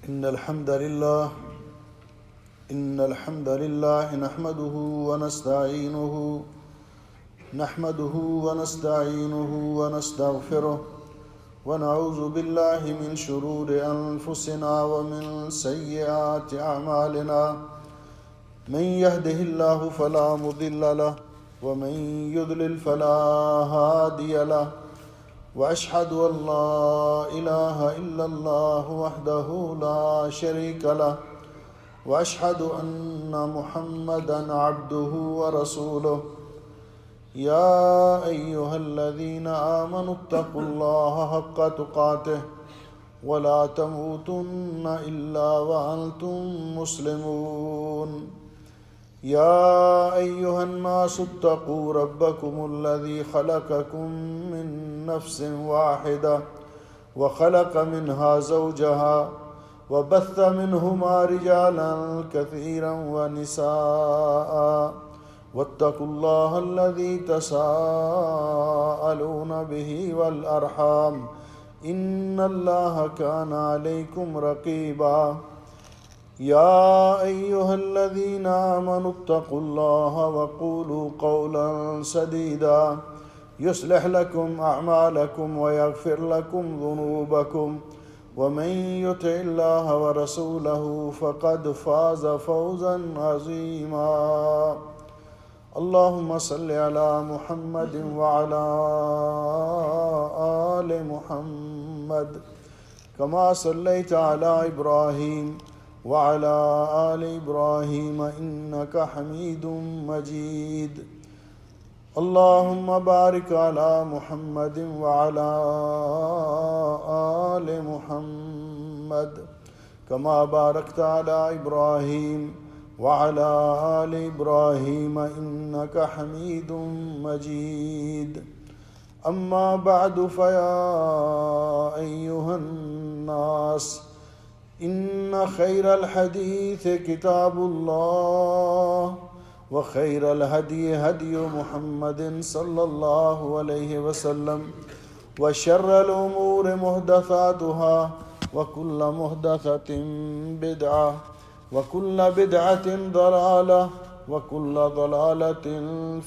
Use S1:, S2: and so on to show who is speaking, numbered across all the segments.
S1: إن الحمد لله نحمده ونستعينه ونستغفره ونعوذ بالله من شرور أنفسنا ومن سيئات أعمالنا من يهده الله فلا مضل له ومن يضلل فلا هادي له وأشهد أن لا إله إلا الله وحده لا شريك له وأشهد أن محمدًا عبده ورسوله يا أيها الذين آمنوا اتقوا الله حق تقاته ولا تموتن إلا وأنتم مسلمون يا أيها الناس اتقوا ربكم الذي خلقكم من نفس واحدة وخلق منها زوجها وبث منهما رجالا كثيرا ونساء واتقوا الله الذي تساءلون به والأرحام إن الله كان عليكم رقيبا يا أيها الذين آمنوا اتقوا الله وقولوا قولا سديدا يصلح لكم أعمالكم ويغفر لكم ذنوبكم ومن يطع الله ورسوله فقد فاز فوزا عظيما اللهم صل على محمد وعلى آل محمد كما صليت على إبراهيم وعلى آل إبراهيم إنك حميد مجيد اللهم بارك على محمد وعلى آل محمد كما باركت على إبراهيم وعلى آل إبراهيم إنك حميد مجيد أما بعد فيا أيها الناس إن خير الحديث كتاب الله وخير الهدي هدي محمد صلى الله عليه وسلم وشر الأمور محدثاتها وكل محدثة بدعة وكل بدعة ضلالة وكل ضلالة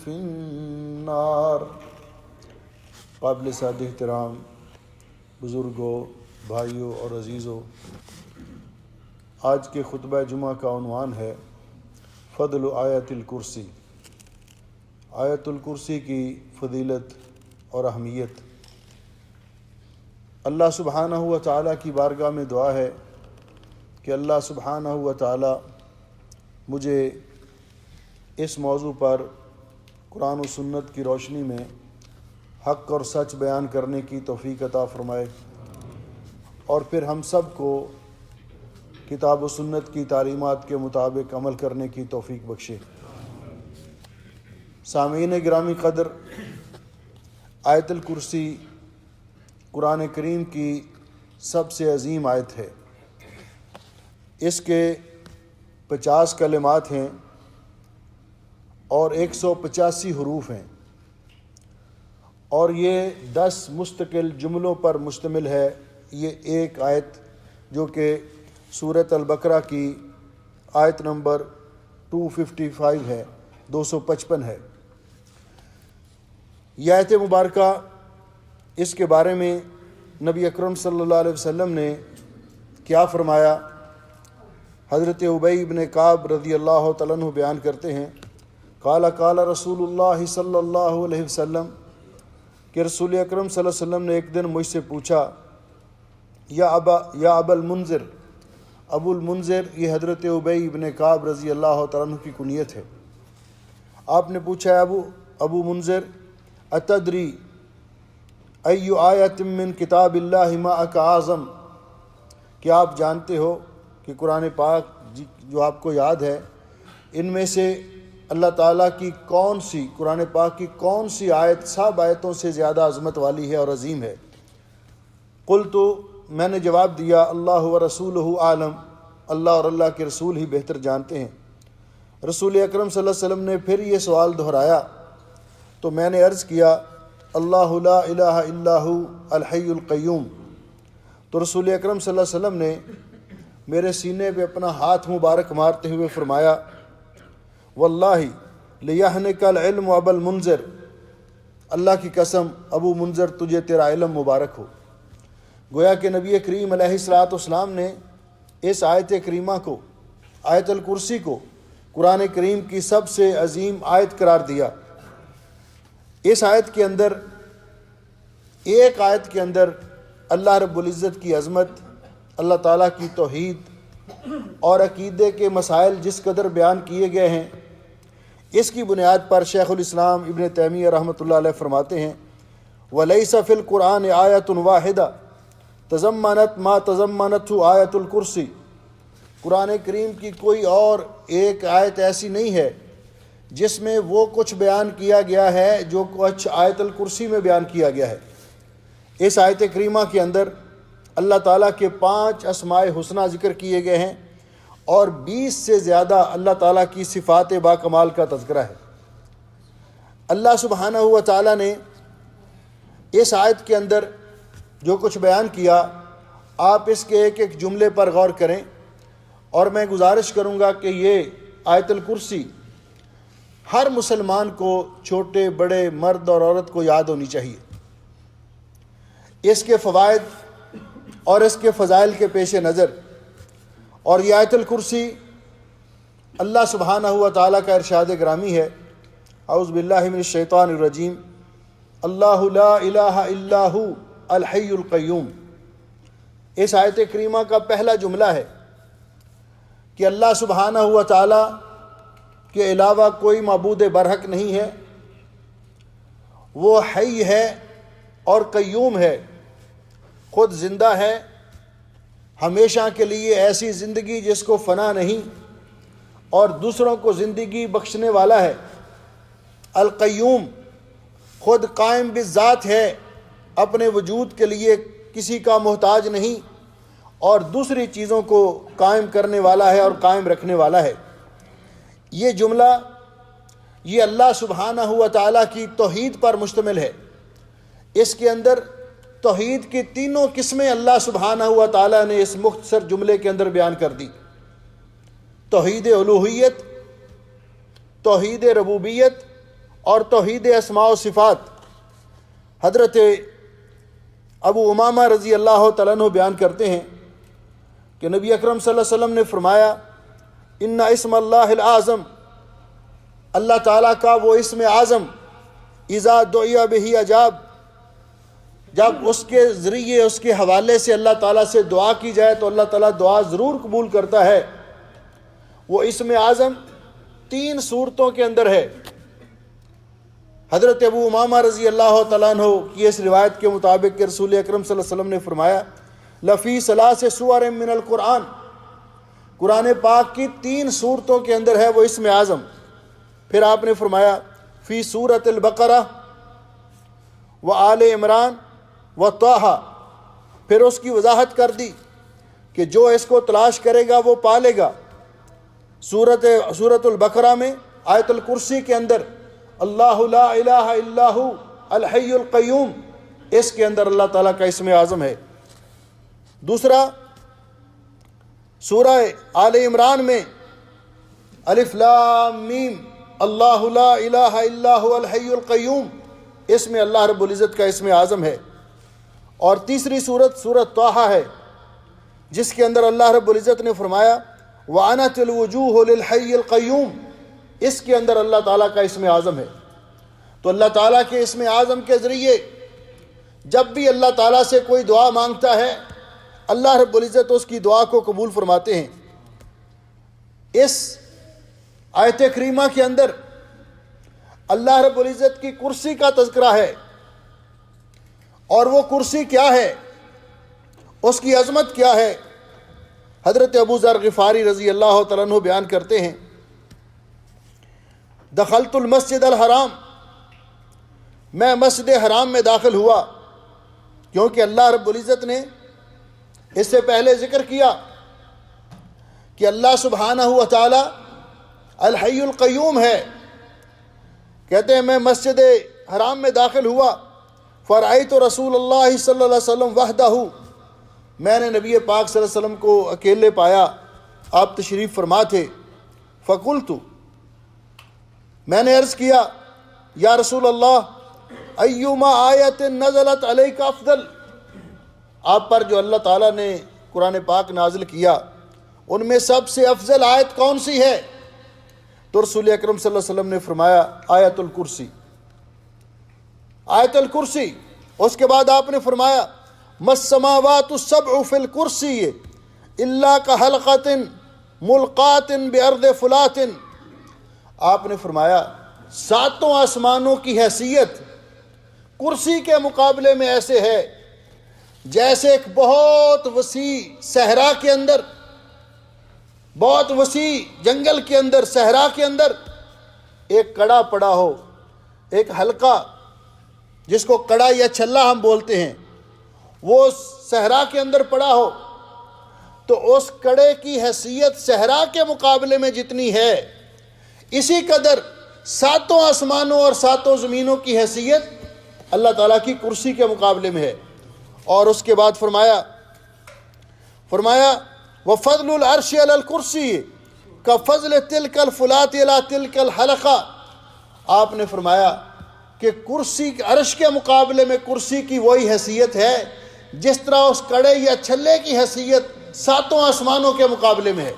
S1: في النار۔ قابل سعادت احترام بزرگوں، بھائیوں اور عزیزوں، آج کے خطبہ جمعہ کا عنوان ہے فضل آیت الکرسی، آیت الکرسی کی فضیلت اور اہمیت۔ اللہ سبحانہ و تعالیٰ کی بارگاہ میں دعا ہے کہ اللہ سبحانہ و تعالیٰ مجھے اس موضوع پر قرآن و سنت کی روشنی میں حق اور سچ بیان کرنے کی توفیق عطا فرمائے، اور پھر ہم سب کو کتاب و سنت کی تعلیمات کے مطابق عمل کرنے کی توفیق بخشے۔ سامعین گرامی قدر، آیت الکرسی قرآن کریم کی سب سے عظیم آیت ہے۔ اس کے 50 کلمات ہیں اور 185 حروف ہیں، اور یہ 10 مستقل جملوں پر مشتمل ہے۔ یہ ایک آیت جو کہ سورۃ البقرہ کی آیت نمبر 255 ہے، 255 ہے۔ یہ آیت مبارکہ، اس کے بارے میں نبی اکرم صلی اللہ علیہ وسلم نے کیا فرمایا، حضرت ابی بن کعب رضی اللہ تعالیٰ عنہ بیان کرتے ہیں، قال رسول اللہ صلی اللہ علیہ وسلم، کہ رسول اکرم صلی اللہ علیہ وسلم نے ایک دن مجھ سے پوچھا، یا ابا المنذر، ابو المنذر یہ حضرت ابی بن کعب رضی اللہ تعالیٰ عنہ کی کنیت ہے۔ آپ نے پوچھا، ابو منذر، اتدری ای آیت من کتاب اللہ معک اعظم، کیا آپ جانتے ہو کہ قرآن پاک جو آپ کو یاد ہے، ان میں سے اللہ تعالیٰ کی قرآن پاک کی کون سی آیت سب آیتوں سے زیادہ عظمت والی ہے اور عظیم ہے؟ قلت، میں نے جواب دیا، اللہ و رسولہ عالم، اللہ اور اللہ کے رسول ہی بہتر جانتے ہیں۔ رسول اکرم صلی اللہ علیہ وسلم نے پھر یہ سوال دہرایا تو میں نے عرض کیا، اللہ لا الہ الا ہو الحی القیوم۔ تو رسول اکرم صلی اللہ علیہ وسلم نے میرے سینے پہ اپنا ہاتھ مبارک مارتے ہوئے فرمایا واللہ لیحنک العلم ابا المنذر، اللہ کی قسم ابو منذر تجھے تیرا علم مبارک ہو۔ گویا کہ نبی کریم علیہ الصلوۃ والسلام نے اس آیت کریمہ کو، آیت الکرسی کو، قرآن کریم کی سب سے عظیم آیت قرار دیا۔ اس آیت کے اندر، ایک آیت کے اندر اللہ رب العزت کی عظمت، اللہ تعالیٰ کی توحید اور عقیدے کے مسائل جس قدر بیان کیے گئے ہیں، اس کی بنیاد پر شیخ الاسلام ابن تیمیہ رحمۃ اللہ علیہ فرماتے ہیں وَلَيْسَ فِي الْقُرْآنِ آیَةٌ وَاحِدَةٌ تَضَمَّنَتْ مَا تَضَمَّنَتْهُ آیَةُ الْکُرْسِی، قرآن کریم کی کوئی اور ایک آیت ایسی نہیں ہے جس میں وہ کچھ بیان کیا گیا ہے جو کچھ آیت الکرسی میں بیان کیا گیا ہے۔ اس آیت کریمہ کے اندر اللہ تعالیٰ کے 5 اسماء حسنہ ذکر کیے گئے ہیں اور 20 سے زیادہ اللہ تعالیٰ کی صفات با کمال کا تذکرہ ہے۔ اللہ سبحانہ و تعالیٰ نے اس آیت کے اندر جو کچھ بیان کیا، آپ اس کے ایک ایک جملے پر غور کریں، اور میں گزارش کروں گا کہ یہ آیت الکرسی ہر مسلمان کو، چھوٹے بڑے مرد اور عورت کو یاد ہونی چاہیے۔ اس کے فوائد اور اس کے فضائل کے پیش نظر، اور یہ آیت الکرسی اللہ سبحانہ و تعالیٰ کا ارشاد گرامی ہے، اعوذ باللہ من الشیطان الرجیم، اللہ لا الہ الا ہو الحی القیوم۔ اس آیت کریمہ کا پہلا جملہ ہے کہ اللہ سبحانہ و تعالیٰ کے علاوہ کوئی معبود برحق نہیں ہے، وہ حی ہے اور قیوم ہے، خود زندہ ہے، ہمیشہ کے لیے ایسی زندگی جس کو فنا نہیں، اور دوسروں کو زندگی بخشنے والا ہے۔ القیوم، خود قائم بالذات ہے، اپنے وجود کے لیے کسی کا محتاج نہیں، اور دوسری چیزوں کو قائم کرنے والا ہے اور قائم رکھنے والا ہے۔ یہ جملہ یہ اللہ سبحانہ و تعالیٰ کی توحید پر مشتمل ہے۔ اس کے اندر توحید کی تینوں قسمیں اللہ سبحانہ و تعالیٰ نے اس مختصر جملے کے اندر بیان کر دی۔ توحید الوہیت، توحید ربوبیت اور توحید اسماء و صفات۔ حضرت ابو امامہ رضی اللہ تعالیٰ عنہ بیان کرتے ہیں کہ نبی اکرم صلی اللہ علیہ وسلم نے فرمایا ان اسم اللہ العظم، اللہ تعالیٰ کا وہ اسم اعظم، اذا دعی بہ اجاب، جب اس کے ذریعے، اس کے حوالے سے اللہ تعالیٰ سے دعا کی جائے تو اللہ تعالیٰ دعا ضرور قبول کرتا ہے۔ وہ اسم اعظم 3 صورتوں کے اندر ہے۔ حضرت ابو امامہ رضی اللہ تعالیٰ عنہ کی اس روایت کے مطابق کہ رسول اکرم صلی اللہ علیہ وسلم نے فرمایا لفی ثلاث سور من القرآن، قرآن پاک کی 3 صورتوں کے اندر ہے وہ اسم اعظم۔ پھر آپ نے فرمایا فی سورۃ البقرہ و آل عمران و طٰہٰ، پھر اس کی وضاحت کر دی کہ جو اس کو تلاش کرے گا وہ پالے گا۔ سورۃ البقرہ میں آیت الکرسی کے اندر اللہ لا الہ الا ہو الحی القیوم، اس کے اندر اللہ تعالیٰ کا اسم اعظم ہے۔ دوسرا سورہ آل عمران میں الف لام میم اللہ لا الہ الا ہو الحی القیوم، اس میں اللہ رب العزت کا اسم اعظم ہے۔ اور تیسری سورۃ طٰہٰ ہے، جس کے اندر اللہ رب العزت نے فرمایا وعنت الوجوہ للحی القیوم، اس کے اندر اللہ تعالیٰ کا اسم اعظم ہے۔ تو اللہ تعالیٰ کے اسم اعظم کے ذریعے جب بھی اللہ تعالیٰ سے کوئی دعا مانگتا ہے، اللہ رب العزت اس کی دعا کو قبول فرماتے ہیں۔ اس آیت کریمہ کے اندر اللہ رب العزت کی کرسی کا تذکرہ ہے، اور وہ کرسی کیا ہے، اس کی عظمت کیا ہے۔ حضرت ابو ذر غفاری رضی اللہ تعالیٰ عنہ بیان کرتے ہیں دخلت المسجد الحرام، میں مسجد حرام میں داخل ہوا، کیونکہ اللہ رب العزت نے اس سے پہلے ذکر کیا کہ اللہ سبحانہ و تعالی الحی القیوم ہے۔ کہتے ہیں میں مسجد حرام میں داخل ہوا، فرأیت رسول اللہ صلی اللہ علیہ وسلم وحدہ، میں نے نبی پاک صلی اللہ علیہ وسلم کو اکیلے پایا، آپ تشریف فرما تھے۔ فقلت، میں نے عرض کیا، یا رسول اللہ ایما آیت نزلت علیک افضل، آپ پر جو اللہ تعالیٰ نے قرآن پاک نازل کیا ان میں سب سے افضل آیت کون سی ہے؟ تو رسول اکرم صلی اللہ علیہ وسلم نے فرمایا آیت الکرسی، آیت الکرسی۔ اس کے بعد آپ نے فرمایا مَالسَّمَاوَاتُ السَّبْعُ فِي الْكُرْسِيِّ إِلَّا كَحَلْقَةٍ مُلْقَاةٍ بِأَرْضِ فُلَاتٍ، آپ نے فرمایا ساتوں آسمانوں کی حیثیت کرسی کے مقابلے میں ایسے ہے جیسے ایک بہت وسیع صحرا کے اندر، بہت وسیع جنگل کے اندر، صحرا کے اندر ایک کڑا پڑا ہو، ایک حلقہ جس کو کڑا یا چھلا ہم بولتے ہیں، وہ صحرا کے اندر پڑا ہو، تو اس کڑے کی حیثیت صحرا کے مقابلے میں جتنی ہے، اسی قدر ساتوں آسمانوں اور ساتوں زمینوں کی حیثیت اللہ تعالیٰ کی کرسی کے مقابلے میں ہے۔ اور اس کے بعد فرمایا وَفَضْلُ الْعَرْشِ عَلَى الْكُرْسِيِّ كَفَضْلِ تِلْكَ الْفُلَاتِ عَلَى تِلْكَ الْحَلَقَةِ، آپ نے فرمایا کہ کرسی عرش کے مقابلے میں کرسی کی وہی حیثیت ہے جس طرح اس کڑے یا چھلے کی حیثیت ساتوں آسمانوں کے مقابلے میں ہے۔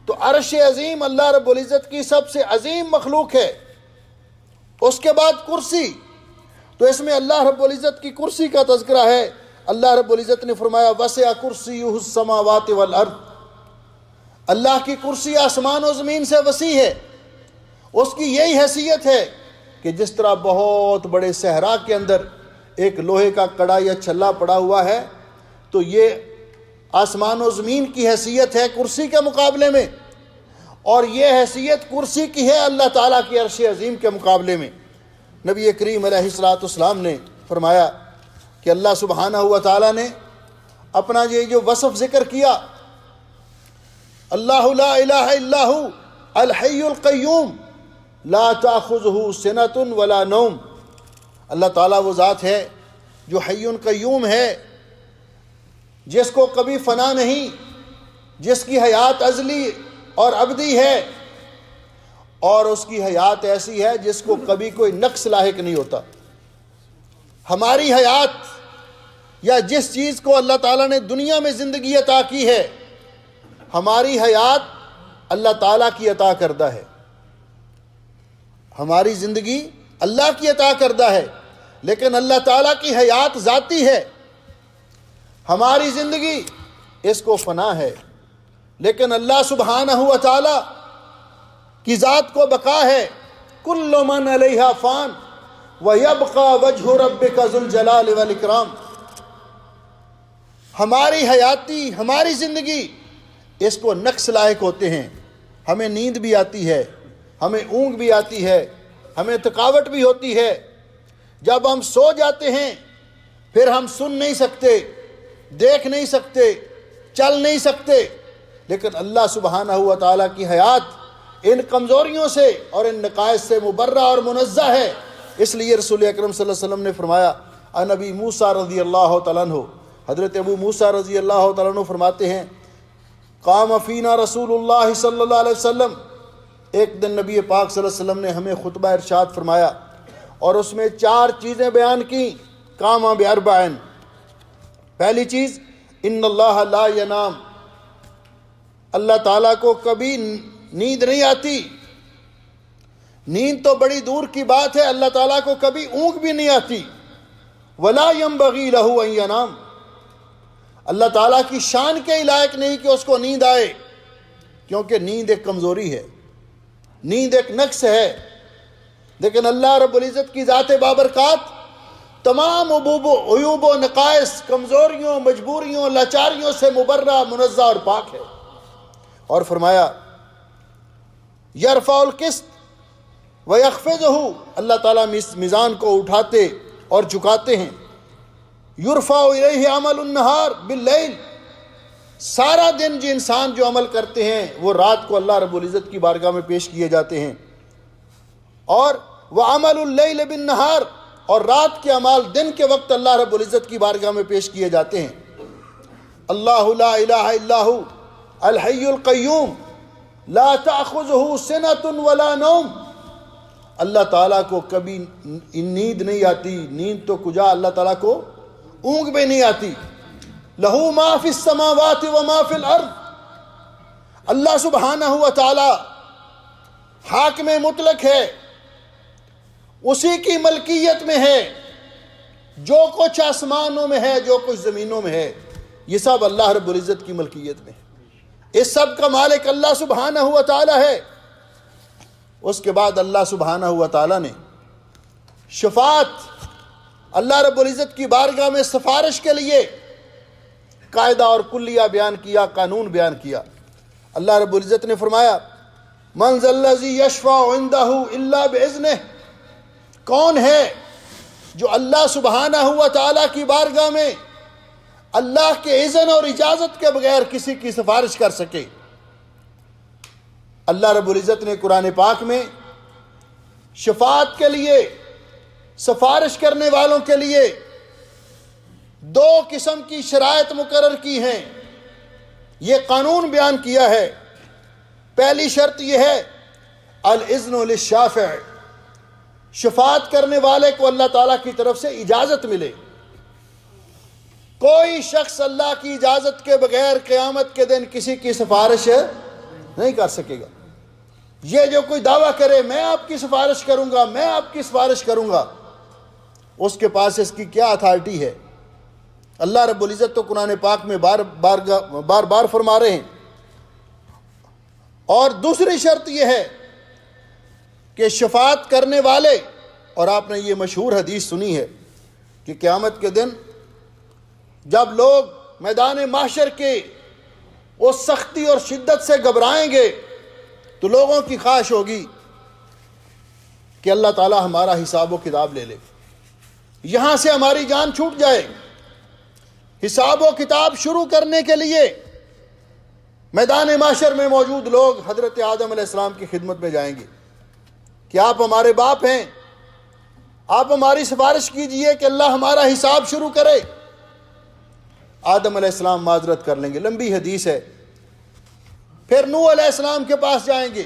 S1: تو عرش عظیم اللہ رب العزت کی سب سے عظیم مخلوق ہے۔ اس کے بعد کرسی، تو اس میں اللہ رب العزت کی کرسی کا تذکرہ ہے۔ اللہ رب العزت نے فرمایا وسع کرسیہ السماوات والارض، اللہ کی کرسی آسمان و زمین سے وسیع ہے۔ اس کی یہی حیثیت ہے کہ جس طرح بہت بڑے صحرا کے اندر ایک لوہے کا کڑا یا چھلا پڑا ہوا ہے، تو یہ آسمان و زمین کی حیثیت ہے کرسی کے مقابلے میں، اور یہ حیثیت کرسی کی ہے اللہ تعالیٰ کی عرش عظیم کے مقابلے میں۔ نبی کریم علیہ الصلوۃ والسلام نے فرمایا کہ اللہ سبحانہ و تعالیٰ نے اپنا یہ جو وصف ذکر کیا، اللہ لا الہ الا ہو الحی القیوم لا تأخذہ سنۃ ولا نوم، اللہ تعالیٰ وہ ذات ہے جو حی قیوم ہے، جس کو کبھی فنا نہیں، جس کی حیات ازلی اور ابدی ہے، اور اس کی حیات ایسی ہے جس کو کبھی کوئی نقص لاحق نہیں ہوتا۔ ہماری حیات یا جس چیز کو اللہ تعالیٰ نے دنیا میں زندگی عطا کی ہے، ہماری حیات اللہ تعالیٰ کی عطا کردہ ہے، ہماری زندگی اللہ کی عطا کردہ ہے، لیکن اللہ تعالیٰ کی حیات ذاتی ہے۔ ہماری زندگی اس کو فنا ہے، لیکن اللہ سبحانہ و تعالیٰ کی ذات کو بقا ہے۔ کل من علیہا فان ویبقى وجہ ربک ذو الجلال والاکرام، ہماری حیاتی، ہماری زندگی اس کو نقص لاحق ہوتے ہیں، ہمیں نیند بھی آتی ہے، ہمیں اونگ بھی آتی ہے، ہمیں تھکاوٹ بھی ہوتی ہے، جب ہم سو جاتے ہیں پھر ہم سن نہیں سکتے، دیکھ نہیں سکتے، چل نہیں سکتے، لیکن اللہ سبحانہ و تعالیٰ کی حیات ان کمزوریوں سے اور ان نقائص سے مبرہ اور منزہ ہے۔ اس لیے رسول اکرم صلی اللہ علیہ وسلم نے فرمایا، عن ابی موسیٰ رضی اللہ تعالیٰ عنہ، حضرت ابو موسیٰ رضی اللہ تعالیٰ عنہ فرماتے ہیں قام فینا رسول اللہ صلی اللہ علیہ وسلم، ایک دن نبی پاک صلی اللہ علیہ وسلم نے ہمیں خطبہ ارشاد فرمایا اور اس میں 4 چیزیں بیان کی۔ قام باربع، پہلی چیز ان اللہ لا ینام، اللہ تعالیٰ کو کبھی نیند نہیں آتی، نیند تو بڑی دور کی بات ہے، اللہ تعالیٰ کو کبھی اونگ بھی نہیں آتی۔ ولا ينبغي له ان ینام، اللہ تعالیٰ کی شان کے لائق نہیں کہ اس کو نیند آئے، کیونکہ نیند ایک کمزوری ہے، نیند ایک نقص ہے، لیکن اللہ رب العزت کی ذات بابرکات تمام عیوب و نقائص، کمزوریوں، مجبوریوں، لاچاریوں سے مبرہ، منزہ اور پاک ہے۔ اور فرمایا یرفع القسط ویخفضہ، اللہ تعالیٰ میزان کو اٹھاتے اور جھکاتے ہیں۔ یرفع الیہ عمل النہار باللیل، سارا دن جو انسان جو عمل کرتے ہیں وہ رات کو اللہ رب العزت کی بارگاہ میں پیش کیے جاتے ہیں، اور وعمل اللیل بالنہار، اور رات کے اعمال دن کے وقت اللہ رب العزت کی بارگاہ میں پیش کیے جاتے ہیں۔ اللہ لا الہ الا ہو الحی القیوم لا تأخذہ سنۃ ولا نوم، اللہ تعالیٰ کو کبھی نیند نہیں آتی، نیند تو کجا، اللہ تعالیٰ کو اونگ بھی نہیں آتی۔ لہو ما فی السماوات و ما فی الارض، اللہ سبحانہ و تعالی حاکم مطلق ہے، اسی کی ملکیت میں ہے، جو کچھ آسمانوں میں ہے، جو کچھ زمینوں میں ہے، یہ سب اللہ رب العزت کی ملکیت میں ہے، اس سب کا مالک اللہ سبحانہ و تعالی ہے۔ اس کے بعد اللہ سبحانہ و تعالی نے شفاعت، اللہ رب العزت کی بارگاہ میں سفارش کے لیے قاعدہ اور کلیہ بیان کیا، قانون بیان کیا۔ اللہ رب العزت نے فرمایا من ذا الذی یشفع عندہ الا باذنہ، کون ہے جو اللہ سبحانہ و تعالی کی بارگاہ میں اللہ کے اذن اور اجازت کے بغیر کسی کی سفارش کر سکے؟ اللہ رب العزت نے قرآن پاک میں شفاعت کے لیے، سفارش کرنے والوں کے لیے دو قسم کی شرائط مقرر کی ہیں، یہ قانون بیان کیا ہے۔ پہلی شرط یہ ہے الاذن للشافع، شفاعت کرنے والے کو اللہ تعالیٰ کی طرف سے اجازت ملے۔ کوئی شخص اللہ کی اجازت کے بغیر قیامت کے دن کسی کی سفارش نہیں کر سکے گا۔ یہ جو کوئی دعویٰ کرے میں آپ کی سفارش کروں گا، میں آپ کی سفارش کروں گا، اس کے پاس اس کی کیا اتھارٹی ہے؟ اللہ رب العزت تو قرآن پاک میں بار بار فرما رہے ہیں۔ اور دوسری شرط یہ ہے کہ شفاعت کرنے والے، اور آپ نے یہ مشہور حدیث سنی ہے کہ قیامت کے دن جب لوگ میدان محشر کے اس سختی اور شدت سے گھبرائیں گے تو لوگوں کی خواہش ہوگی کہ اللہ تعالی ہمارا حساب و کتاب لے لے، یہاں سے ہماری جان چھوٹ جائے۔ حساب و کتاب شروع کرنے کے لیے میدان محشر میں موجود لوگ حضرت آدم علیہ السلام کی خدمت میں جائیں گے کہ آپ ہمارے باپ ہیں، آپ ہماری سفارش کیجئے کہ اللہ ہمارا حساب شروع کرے۔ آدم علیہ السلام معذرت کر لیں گے، لمبی حدیث ہے۔ پھر نوح علیہ السلام کے پاس جائیں گے،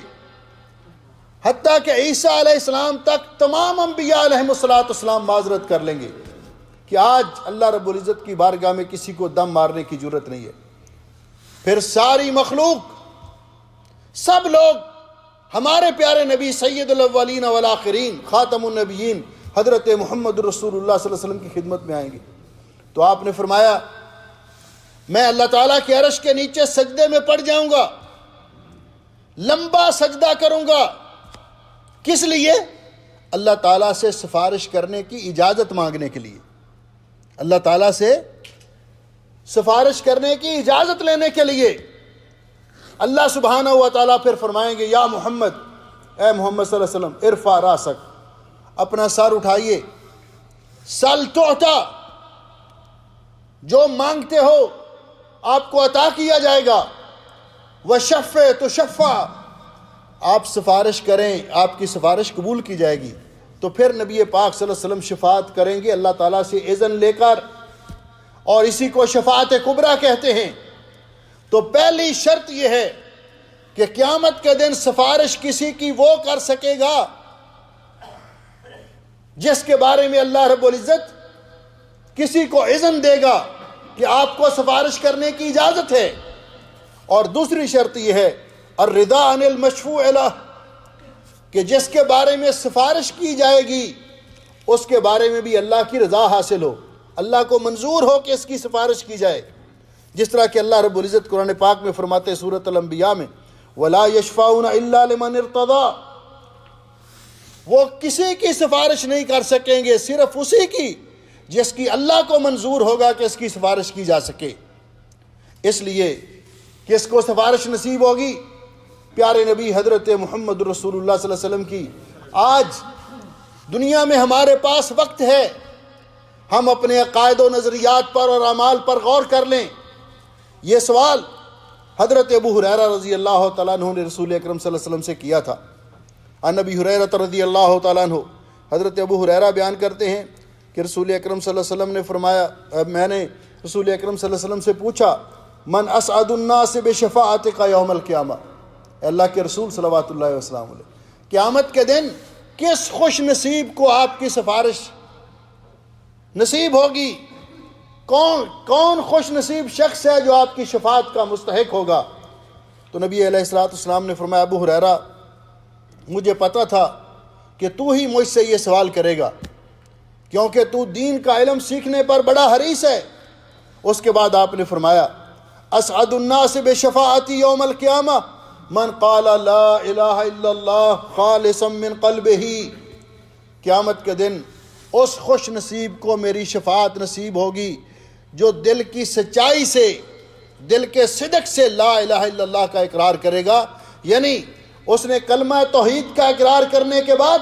S1: حتیٰ کہ عیسیٰ علیہ السلام تک تمام انبیاء علیہ السلام معذرت کر لیں گے کہ آج اللہ رب العزت کی بارگاہ میں کسی کو دم مارنے کی جرت نہیں ہے۔ پھر ساری مخلوق، سب لوگ ہمارے پیارے نبی سید الاولین والآخرین خاتم النبیین حضرت محمد رسول اللہ صلی اللہ علیہ وسلم کی خدمت میں آئیں گے۔ تو آپ نے فرمایا میں اللہ تعالیٰ کے عرش کے نیچے سجدے میں پڑ جاؤں گا، لمبا سجدہ کروں گا۔ کس لیے؟ اللہ تعالیٰ سے سفارش کرنے کی اجازت مانگنے کے لیے، اللہ تعالیٰ سے سفارش کرنے کی اجازت لینے کے لیے۔ اللہ سبحانہ و تعالیٰ پھر فرمائیں گے یا محمد، اے محمد صلی اللہ علیہ وسلم، ارفع راسک، اپنا سر اٹھائیے، سل تعطا، جو مانگتے ہو آپ کو عطا کیا جائے گا، وشفع تشفع، آپ سفارش کریں آپ کی سفارش قبول کی جائے گی۔ تو پھر نبی پاک صلی اللہ علیہ وسلم شفاعت کریں گے اللہ تعالیٰ سے اذن لے کر، اور اسی کو شفاعت کبریٰ کہتے ہیں۔ تو پہلی شرط یہ ہے کہ قیامت کے دن سفارش کسی کی وہ کر سکے گا جس کے بارے میں اللہ رب العزت کسی کو اذن دے گا کہ آپ کو سفارش کرنے کی اجازت ہے۔ اور دوسری شرط یہ ہے الرضا عن المشفوع لہ، کہ جس کے بارے میں سفارش کی جائے گی اس کے بارے میں بھی اللہ کی رضا حاصل ہو، اللہ کو منظور ہو کہ اس کی سفارش کی جائے۔ جس طرح کہ اللہ رب العزت قرآن پاک میں فرماتے ہیں سورۃ الانبیاء میں وَلَا يَشْفَعُونَ إِلَّا لِمَنِ ارْتَضَىٰ، وہ کسی کی سفارش نہیں کر سکیں گے، صرف اسی کی جس کی اللہ کو منظور ہوگا کہ اس کی سفارش کی جا سکے۔ اس لیے کس کو سفارش نصیب ہوگی؟ پیارے نبی حضرت محمد رسول اللہ صلی اللہ علیہ وسلم کی۔ آج دنیا میں ہمارے پاس وقت ہے، ہم اپنے عقائد و نظریات پر اور اعمال پر غور کر لیں۔ یہ سوال حضرت ابو ہریرہ رضی اللہ تعالیٰ عنہ نے رسول اکرم صلی اللہ علیہ وسلم سے کیا تھا۔ عن ابی ہریرہ رضی اللہ تعالیٰ عنہ، حضرت ابو ہریرہ بیان کرتے ہیں کہ رسول اکرم صلی اللہ علیہ وسلم نے فرمایا میں نے رسول اکرم صلی اللہ علیہ وسلم سے پوچھا من اسعد الناس بشفاعتک یوم القیامہ، اے اللہ کے رسول صلوات اللہ وسلم علیہ، قیامت کے دن کس خوش نصیب کو آپ کی سفارش نصیب ہوگی؟ کون خوش نصیب شخص ہے جو آپ کی شفاعت کا مستحق ہوگا؟ تو نبی علیہ الصلوۃ والسلام نے فرمایا ابو ہریرہ مجھے پتا تھا کہ تو ہی مجھ سے یہ سوال کرے گا، کیونکہ تو دین کا علم سیکھنے پر بڑا حریص ہے۔ اس کے بعد آپ نے فرمایا اسعد الناس بشفاعتی یوم القیامہ من قال لا الہ الا اللہ خالصا من قلبہ، قیامت کے دن اس خوش نصیب کو میری شفاعت نصیب ہوگی جو دل کی سچائی سے، دل کے صدق سے لا الہ الا اللہ کا اقرار کرے گا، یعنی اس نے کلمہ توحید کا اقرار کرنے کے بعد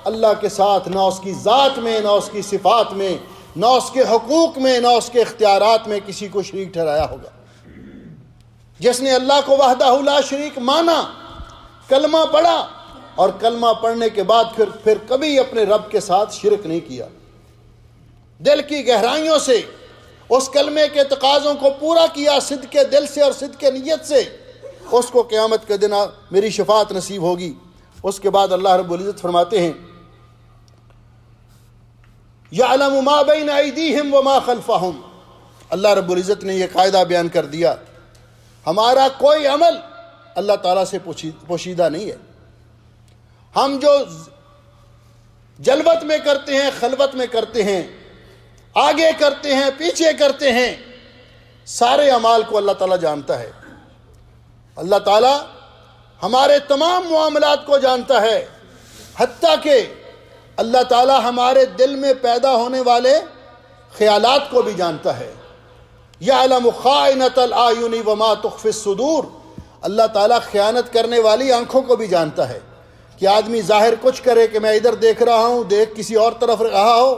S1: اللہ کے ساتھ نہ اس کی ذات میں، نہ اس کی صفات میں، نہ اس کے حقوق میں، نہ اس کے اختیارات میں کسی کو شریک ٹھہرایا ہوگا۔ جس نے اللہ کو وحدہ لا شریک مانا، کلمہ پڑھا اور کلمہ پڑھنے کے بعد پھر کبھی اپنے رب کے ساتھ شرک نہیں کیا، دل کی گہرائیوں سے اس کلمے کے تقاضوں کو پورا کیا، صدق دل سے اور صدق نیت سے، اس کو قیامت کے دن میری شفاعت نصیب ہوگی۔ اس کے بعد اللہ رب العزت فرماتے ہیں یعلم ما بین ایدیہم وما خلفہم، اللہ رب العزت نے یہ قاعدہ بیان کر دیا ہمارا کوئی عمل اللہ تعالیٰ سے پوشیدہ نہیں ہے۔ ہم جو جلوت میں کرتے ہیں، خلوت میں کرتے ہیں، آگے کرتے ہیں، پیچھے کرتے ہیں، سارے اعمال کو اللہ تعالیٰ جانتا ہے۔ اللہ تعالیٰ ہمارے تمام معاملات کو جانتا ہے، حتیٰ کہ اللہ تعالیٰ ہمارے دل میں پیدا ہونے والے خیالات کو بھی جانتا ہے۔ یعلم خائنۃ الاعین وما تخفی الصدور، اللہ تعالیٰ خیانت کرنے والی آنکھوں کو بھی جانتا ہے کہ آدمی ظاہر کچھ کرے کہ میں ادھر دیکھ رہا ہوں، دیکھ کسی اور طرف رہا ہو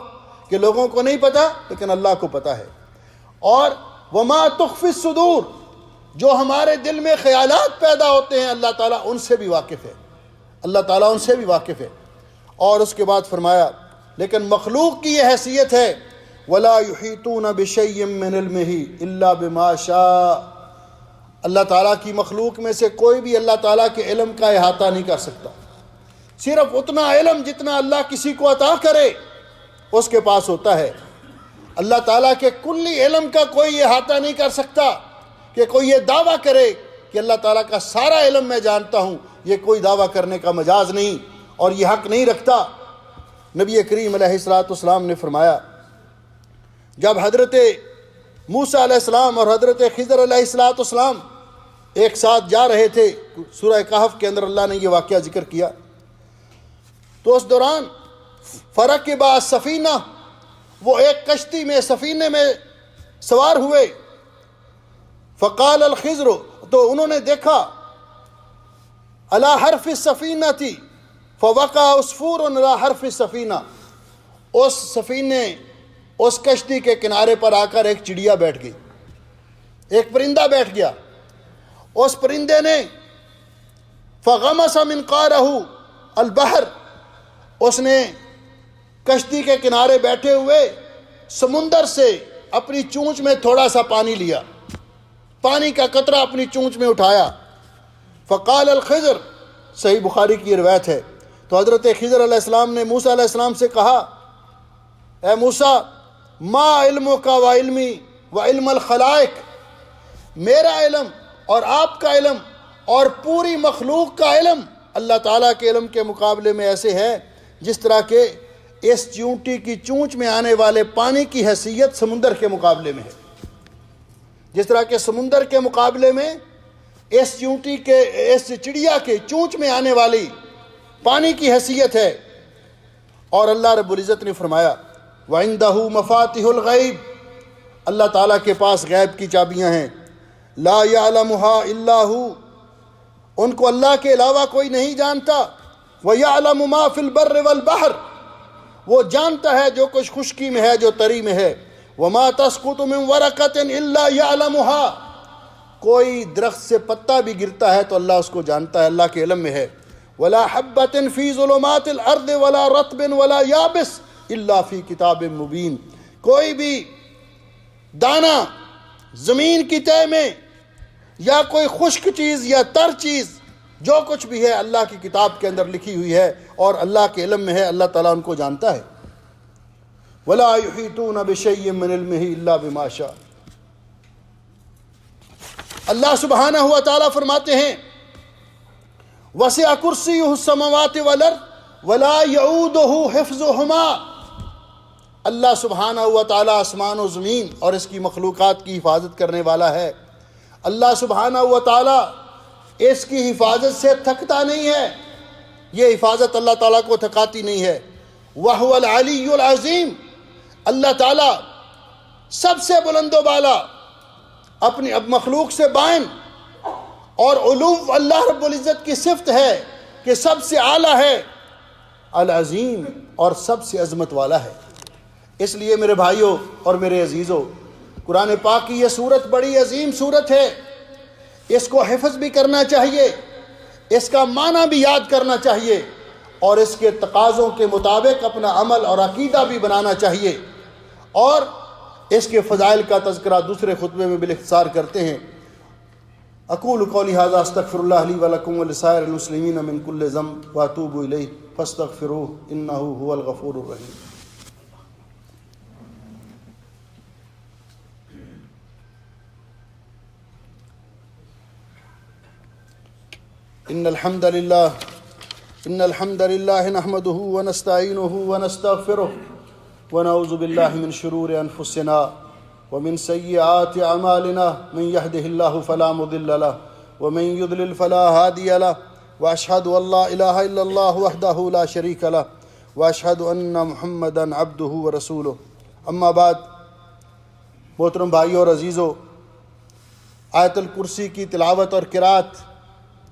S1: کہ لوگوں کو نہیں پتا، لیکن اللہ کو پتا ہے۔ اور وما تخفی الصدور، جو ہمارے دل میں خیالات پیدا ہوتے ہیں اللہ تعالیٰ ان سے بھی واقف ہے، اللہ تعالیٰ ان سے بھی واقف ہے۔ اور اس کے بعد فرمایا لیکن مخلوق کی یہ حیثیت ہے وَلَا يُحِيطُونَ بِشَيْءٍ مِّنْ عِلْمِهِ إِلَّا بِمَا شَاءَ، اللہ تعالیٰ کی مخلوق میں سے کوئی بھی اللہ تعالیٰ کے علم کا احاطہ نہیں کر سکتا، صرف اتنا علم جتنا اللہ کسی کو عطا کرے اس کے پاس ہوتا ہے۔ اللہ تعالیٰ کے کلی علم کا کوئی احاطہ نہیں کر سکتا کہ کوئی یہ دعویٰ کرے کہ اللہ تعالیٰ کا سارا علم میں جانتا ہوں، یہ کوئی دعویٰ کرنے کا مجاز نہیں اور یہ حق نہیں رکھتا۔ نبی کریم علیہ الصلوۃ والسلام نے فرمایا جب حضرت موسیٰ علیہ السلام اور حضرت خضر علیہ الصلوۃ والسلام ایک ساتھ جا رہے تھے، سورہ کہف کے اندر اللہ نے یہ واقعہ ذکر کیا، تو اس دوران فرکبا السفینہ، وہ ایک کشتی میں، سفینے میں سوار ہوئے، فقال الخضر، تو انہوں نے دیکھا علی حرف السفینہ تھی فوقع عصفور علی حرف السفینہ، اس سفینے، اس کشتی کے کنارے پر آ کر ایک چڑیا بیٹھ گئی، ایک پرندہ بیٹھ گیا، اس پرندے نے فغمس منقارہ البحر، اس نے کشتی کے کنارے بیٹھے ہوئے سمندر سے اپنی چونچ میں تھوڑا سا پانی لیا، پانی کا قطرہ اپنی چونچ میں اٹھایا، فقال الخضر، صحیح بخاری کی روایت ہے، تو حضرت خضر علیہ السلام نے موسیٰ علیہ السلام سے کہا اے موسیٰ ما علمک و علمی و علم الخلائق، میرا علم اور آپ کا علم اور پوری مخلوق کا علم اللہ تعالیٰ کے علم کے مقابلے میں ایسے ہے جس طرح کہ اس چیونٹی کی چونچ میں آنے والے پانی کی حیثیت سمندر کے مقابلے میں ہے، جس طرح کہ سمندر کے مقابلے میں اس چیونٹی کے، اس چڑیا کے چونچ میں آنے والی پانی کی حیثیت ہے۔ اور اللہ رب العزت نے فرمایا وَعِندَهُ مَفَاتِحُ الْغَيْبِ، اللہ تعالیٰ کے پاس غیب کی چابیاں ہیں، لا يَعْلَمُهَا إِلَّا هُوَ، ان کو اللہ کے علاوہ کوئی نہیں جانتا، وَيَعْلَمُ مَا فِي الْبَرِّ وَالْبَحْرِ، وہ جانتا ہے جو کچھ خشکی میں ہے، جو تری میں ہے، وَمَا تَسْقُطُ مِنْ وَرَقَةٍ إِلَّا يَعْلَمُهَا، کوئی درخت سے پتا بھی گرتا ہے تو اللہ اس کو جانتا ہے، اللہ کے علم میں ہے، وَلَا حَبَّةٍ فِي ظُلُمَاتِ الْأَرْضِ وَلَا رَطْبٍ وَلَا يَابِسٍ إِلَّا فِي كِتَابٍ مُبِينٍ، کوئی بھی دانا زمین کی تہ میں یا کوئی خشک چیز یا تر چیز، جو کچھ بھی ہے اللہ کی کتاب کے اندر لکھی ہوئی ہے اور اللہ کے علم میں ہے، اللہ تعالیٰ ان کو جانتا ہے۔ وَلَا يُحِيطُونَ بِشَيْءٍ مِّنْ عِلْمِهِ إِلَّا بِمَا شَاءَ۔ اللہ سبحانہ و تعالیٰ فرماتے ہیں وَسِعَ كُرْسِيُّهُ السَّمَاوَاتِ وَالْأَرْضَ وَلَا يَئُودُهُ حِفْظُهُمَا۔ اللہ سبحانہ و تعالیٰ آسمان و زمین اور اس کی مخلوقات کی حفاظت کرنے والا ہے۔ اللہ سبحانہ و تعالیٰ اس کی حفاظت سے تھکتا نہیں ہے، یہ حفاظت اللہ تعالیٰ کو تھکاتی نہیں ہے۔ وَهُوَ الْعَلِيُّ الْعَظِيمُ، اللہ تعالیٰ سب سے بلند و بالا، اپنی مخلوق سے بائن، اور علو اللہ رب العزت کی صفت ہے کہ سب سے اعلیٰ ہے، العظیم اور سب سے عظمت والا ہے۔ اس لیے میرے بھائیوں اور میرے عزیزوں، قرآن پاک کی یہ صورت بڑی عظیم صورت ہے، اس کو حفظ بھی کرنا چاہیے، اس کا معنی بھی یاد کرنا چاہیے، اور اس کے تقاضوں کے مطابق اپنا عمل اور عقیدہ بھی بنانا چاہیے۔ اور اس کے فضائل کا تذکرہ دوسرے خطبے میں بالاختصار کرتے ہیں۔ اقول قولی ھذا استغفر اللہ لی ولکم ولسائر المسلمین من کل ذنب واتوب الیہ فاستغفروہ انہ ھو الغفور الرحیم۔ ان الحمد للہ نحمدہ ونستعینہ ونستغفرہ ونعوذ باللہ من شرور انفسنا ومن سیئات اعمالنا من يهده الله فلا مضل له ومن يضلل فلا هادي له واشهد ان لا اله الا الله وحده لا شريك له واشهد ان محمدا عبده ورسوله۔ اما بعد، محترم بھائیوں اور عزیزوں، آیت الکرسی کی تلاوت اور قرات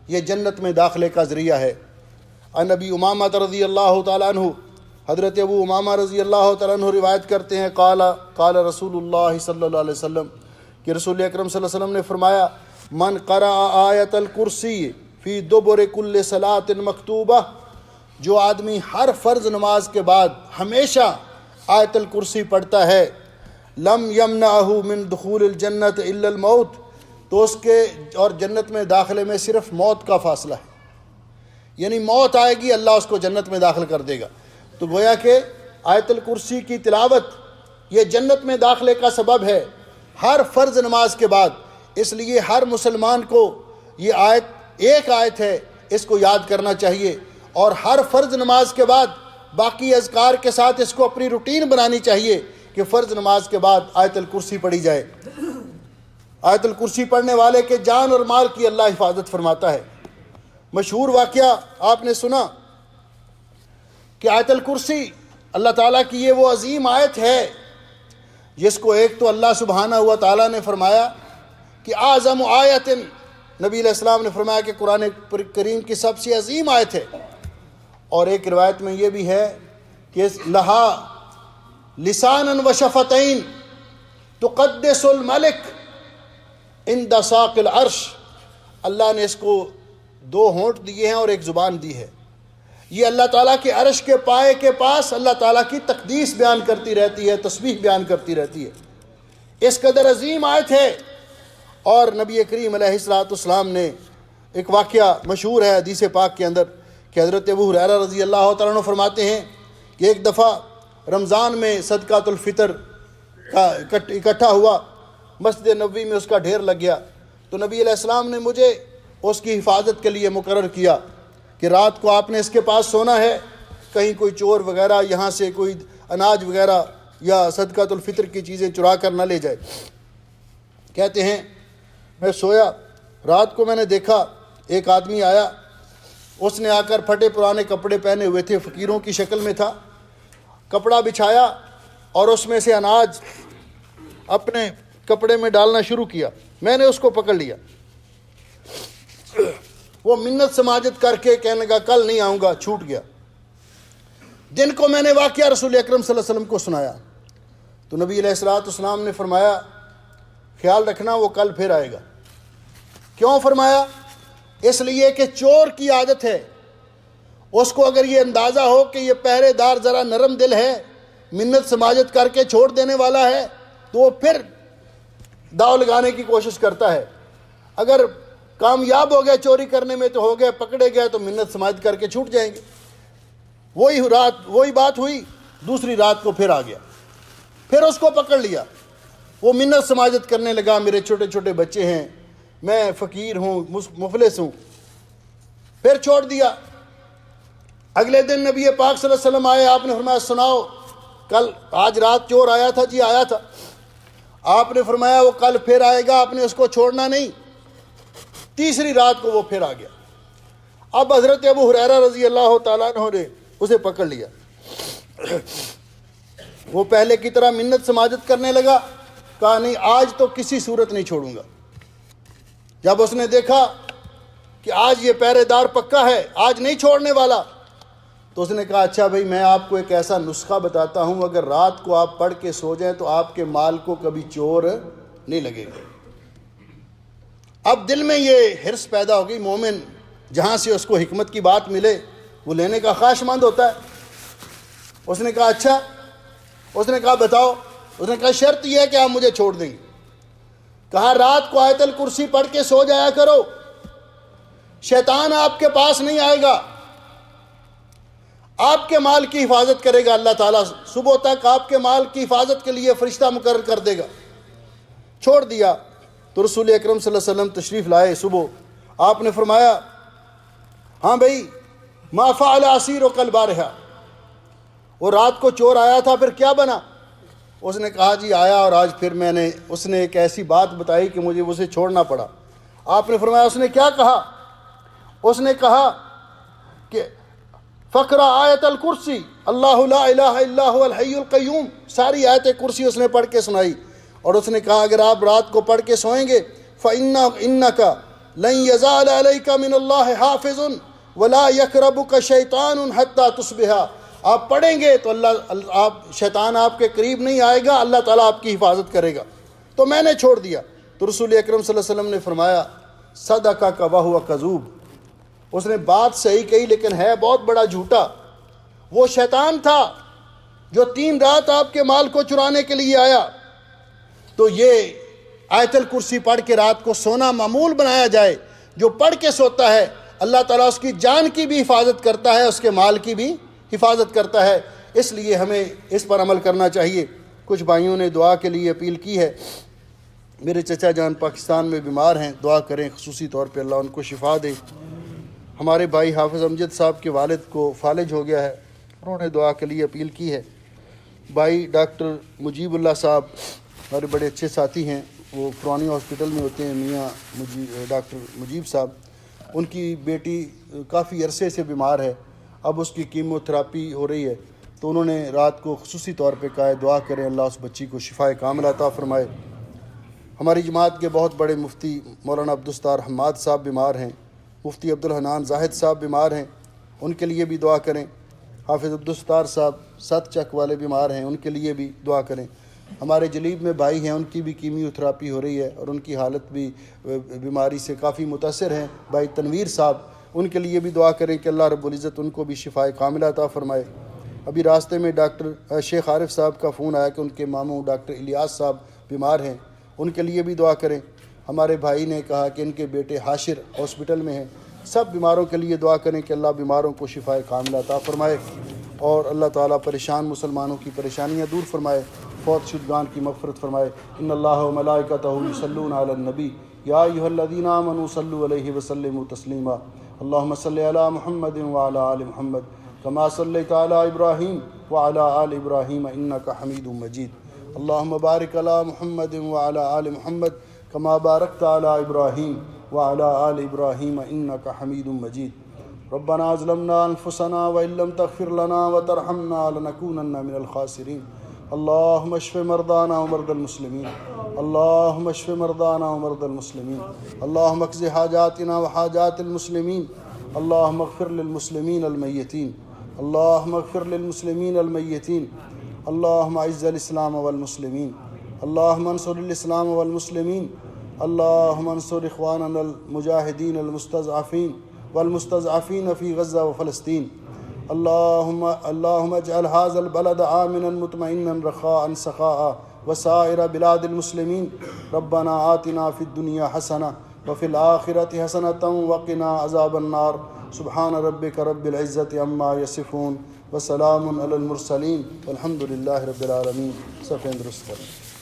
S1: یہ جنت میں داخلے کا ذریعہ ہے۔ عن ابی امامہ رضی اللہ تعالیٰ عنہ، حضرت ابو امامہ رضی اللہ تعالیٰ عنہ روایت کرتے ہیں، قال رسول اللہ صلی اللہ علیہ وسلم، کہ رسول اکرم صلی اللہ علیہ وسلم نے فرمایا، من قرأ آیت الکرسی فی دبر کل صلاۃ مکتوبہ، جو آدمی ہر فرض نماز کے بعد ہمیشہ آیت الکرسی پڑھتا ہے، لم یمنعہ من دخول الجنت الا الموت، تو اس کے اور جنت میں داخلے میں صرف موت کا فاصلہ ہے، یعنی موت آئے گی اللہ اس کو جنت میں داخل کر دے گا۔ تو گویا کہ آیت الکرسی کی تلاوت یہ جنت میں داخلے کا سبب ہے ہر فرض نماز کے بعد۔ اس لیے ہر مسلمان کو یہ آیت ایک آیت ہے، اس کو یاد کرنا چاہیے، اور ہر فرض نماز کے بعد باقی اذکار کے ساتھ اس کو اپنی روٹین بنانی چاہیے کہ فرض نماز کے بعد آیت الکرسی پڑھی جائے۔ آیت الکرسی پڑھنے والے کے جان اور مال کی اللہ حفاظت فرماتا ہے۔ مشہور واقعہ آپ نے سنا کہ آیت الکرسی اللہ تعالیٰ کی یہ وہ عظیم آیت ہے جس کو ایک تو اللہ سبحانہ و تعالیٰ نے فرمایا کہ اعظم آیت، نبی علیہ السلام نے فرمایا کہ قرآن کریم کی سب سے عظیم آیت ہے، اور ایک روایت میں یہ بھی ہے کہ لہا لسانا و شفتین تقدس الملک عند ساق العرش، اللہ نے اس کو دو ہونٹ دیے ہیں اور ایک زبان دی ہے، یہ اللہ تعالیٰ کے عرش کے پائے کے پاس اللہ تعالیٰ کی تقدیس بیان کرتی رہتی ہے، تسبیح بیان کرتی رہتی ہے، اس قدر عظیم آیت ہے۔ اور نبی کریم علیہ الصلوۃ والسلام نے ایک واقعہ مشہور ہے حدیث پاک کے اندر کہ حضرت ابو ہریرہ رضی اللہ تعالیٰ عنہ فرماتے ہیں کہ ایک دفعہ رمضان میں صدقۃ الفطر کا اکٹھا ہوا، مسجد نبوی میں اس کا ڈھیر لگ گیا، تو نبی علیہ السلام نے مجھے اس کی حفاظت کے لیے مقرر کیا کہ رات کو آپ نے اس کے پاس سونا ہے، کہیں کوئی چور وغیرہ یہاں سے کوئی اناج وغیرہ یا صدقۃ الفطر کی چیزیں چرا کر نہ لے جائے۔ کہتے ہیں میں سویا، رات کو میں نے دیکھا ایک آدمی آیا، اس نے آ کر پھٹے پرانے کپڑے پہنے ہوئے تھے، فقیروں کی شکل میں تھا، کپڑا بچھایا اور اس میں سے اناج اپنے کپڑے میں ڈالنا شروع کیا۔ میں نے اس کو پکڑ لیا، وہ منت سماجت کر کے کہنے لگا کل نہیں آؤں گا، چھوٹ گیا۔ دن کو میں نے واقعہ رسول اکرم صلی اللہ علیہ وسلم کو سنایا تو نبی علیہ الصلوۃ والسلام نے فرمایا خیال رکھنا وہ کل پھر آئے گا۔ کیوں فرمایا؟ اس لیے کہ چور کی عادت ہے، اس کو اگر یہ اندازہ ہو کہ یہ پہرے دار ذرا نرم دل ہے، منت سماجت کر کے چھوڑ دینے والا ہے، تو وہ پھر داؤ لگانے کی کوشش کرتا ہے. اگر کامیاب ہو گئے چوری کرنے میں تو ہو گئے، پکڑے گئے تو منت سماجت کر کے چھوٹ جائیں گے. وہی بات ہوئی. دوسری رات کو پھر آ گیا، پھر اس کو پکڑ لیا. وہ منت سماجت کرنے لگا، میرے چھوٹے چھوٹے بچے ہیں، میں فقیر ہوں، مفلس ہوں. پھر چھوڑ دیا. اگلے دن نبی پاک صلی اللہ علیہ وسلم آئے. آپ نے فرمایا سناؤ، آج رات چور آیا تھا؟ جی آیا تھا. آپ نے فرمایا وہ کل پھر آئے گا، آپ نے اس کو چھوڑنا نہیں. تیسری رات کو وہ پھر آ گیا. اب حضرت ابو ہریرہ رضی اللہ تعالیٰ عنہ نے اسے پکڑ لیا. وہ پہلے کی طرح منت سماجت کرنے لگا. کہا نہیں، آج تو کسی صورت نہیں چھوڑوں گا. جب اس نے دیکھا کہ آج یہ پہرے دار پکا ہے، آج نہیں چھوڑنے والا، تو اس نے کہا اچھا بھائی، میں آپ کو ایک ایسا نسخہ بتاتا ہوں، اگر رات کو آپ پڑھ کے سو جائیں تو آپ کے مال کو کبھی چور نہیں لگے گا. اب دل میں یہ حرص پیدا ہو گئی. مومن جہاں سے اس کو حکمت کی بات ملے وہ لینے کا خواہش مند ہوتا ہے. اس نے کہا اچھا. اس نے کہا بتاؤ. اس نے کہا شرط یہ ہے کہ آپ مجھے چھوڑ دیں گے. کہا رات کو آیت الکرسی پڑھ کے سو جایا کرو، شیطان آپ کے پاس نہیں آئے گا، آپ کے مال کی حفاظت کرے گا اللہ تعالیٰ. صبح تک آپ کے مال کی حفاظت کے لیے فرشتہ مقرر کر دے گا. چھوڑ دیا. تو رسول اکرم صلی اللہ علیہ وسلم تشریف لائے صبح. آپ نے فرمایا ہاں بھائی، ما فعل اسیر کل بارہا، وہ رات کو چور آیا تھا پھر کیا بنا؟ اس نے کہا جی آیا اور آج پھر اس نے ایک ایسی بات بتائی کہ مجھے اسے چھوڑنا پڑا. آپ نے فرمایا اس نے کیا کہا؟ اس نے کہا کہ فقرہ آیت الکرسی اللہ لا الہ الا هو الحی القیوم، ساری آیت کرسی اس نے پڑھ کے سنائی. اور اس نے کہا اگر آپ رات کو پڑھ کے سوئیں گے فَإِنَّكَ لَن يَزَالَ عَلَيْكَ مِنَ اللَّهِ حَافِظٌ وَلَا يَقْرَبُكَ شَيْطَانٌ حَتَّى تُصْبِحَ. آپ پڑھیں گے تو شیطان آپ کے قریب نہیں آئے گا، اللہ تعالیٰ آپ کی حفاظت کرے گا. تو میں نے چھوڑ دیا. تو رسول اکرم صلی اللہ علیہ وسلم نے فرمایا صدقک وہو کذوب، اس نے بات صحیح کہی لیکن ہے بہت بڑا جھوٹا. وہ شیطان تھا جو 3 رات آپ کے مال کو چرانے کے لیے آیا. تو یہ آیت الکرسی پڑھ کے رات کو سونا معمول بنایا جائے. جو پڑھ کے سوتا ہے اللہ تعالیٰ اس کی جان کی بھی حفاظت کرتا ہے، اس کے مال کی بھی حفاظت کرتا ہے. اس لیے ہمیں اس پر عمل کرنا چاہیے. کچھ بھائیوں نے دعا کے لیے اپیل کی ہے. میرے چچا جان پاکستان میں بیمار ہیں، دعا کریں خصوصی طور پہ اللہ ان کو شفا دے. ہمارے بھائی حافظ امجد صاحب کے والد کو فالج ہو گیا ہے، انہوں نے دعا کے لیے اپیل کی ہے. بھائی ڈاکٹر مجیب اللہ صاحب ہمارے بڑے اچھے ساتھی ہیں، وہ پرانی ہاسپٹل میں ہوتے ہیں، میاں ڈاکٹر مجیب صاحب. ان کی بیٹی کافی عرصے سے بیمار ہے، اب اس کی کیمو تھراپی ہو رہی ہے. تو انہوں نے رات کو خصوصی طور پہ کہا ہے دعا کریں اللہ اس بچی کو شفائے کاملہ عطا فرمائے. ہماری جماعت کے بہت بڑے مفتی مولانا عبدالستار حماد صاحب بیمار ہیں، مفتی عبدالحنان زاہد صاحب بیمار ہیں، ان کے لیے بھی دعا کریں. حافظ عبدالستار صاحب 7 چک والے بیمار ہیں، ان کے لیے بھی دعا کریں. ہمارے جلیب میں بھائی ہیں، ان کی بھی کیمیو تھراپی ہو رہی ہے اور ان کی حالت بھی بیماری سے کافی متاثر ہیں. بھائی تنویر صاحب، ان کے لیے بھی دعا کریں کہ اللہ رب العزت ان کو بھی شفائے کاملہ عطا فرمائے. ابھی راستے میں ڈاکٹر شیخ عارف صاحب کا فون آیا کہ ان کے ماموں ڈاکٹر الیاس صاحب بیمار ہیں، ان کے لیے بھی دعا کریں. ہمارے بھائی نے کہا کہ ان کے بیٹے حاشر ہاسپٹل میں ہیں. سب بیماروں کے لیے دعا کریں کہ اللہ بیماروں کو شفائے کاملہ عطا فرمائے اور اللہ تعالیٰ پریشان مسلمانوں کی پریشانیاں دور فرمائے، فوت شدگان کی مغفرت فرمائے. ان اللہ و ملائکتہ یصلون علی النبی یا ایھا الذین آمنوا صلوا علیہ وسلموا تسلیما. اللہم صل علی محمد وعلی آل محمد کما صلیت علی ابراہیم وعلی آل ابراہیم انک حمید مجید. اللہم بارک علی محمد وعلی آل محمد کما بارکت علی ابراہیم وعلی آل ابراہیم انک حمید مجید. ربنا ظلمنا انفسنا وان لم تغفر لنا وترحمنا لنکونن من الخاسرین. اللہم اشف مرضانا ومرضى المسلمین. اللہم اشف مرضانا ومرضى المسلمین. اللہم اقض حاجاتنا وحاجات المسلمین. اللہم اغفر للمسلمین المیتین. اللہم اغفر للمسلمین المیتین. اللہم اعز الاسلام والمسلمین. اللہم انصر الاسلام والمسلمین. اللہم انصر اخواننا المجاہدین المستضعفین والمستضعفین فی غزہ وفلسطین. اللہم اجعل هذا البلد آمنا مطمئنا رخاء سخاء وسائر بلاد المسلمين. ربنا آتنا في الدنيا حسنة وفي الآخرة حسنة وقنا عذاب النار. سبحان ربك رب العزة عما يصفون وسلام على المرسلين والحمد لله رب العالمين. صفحہ درست کریں.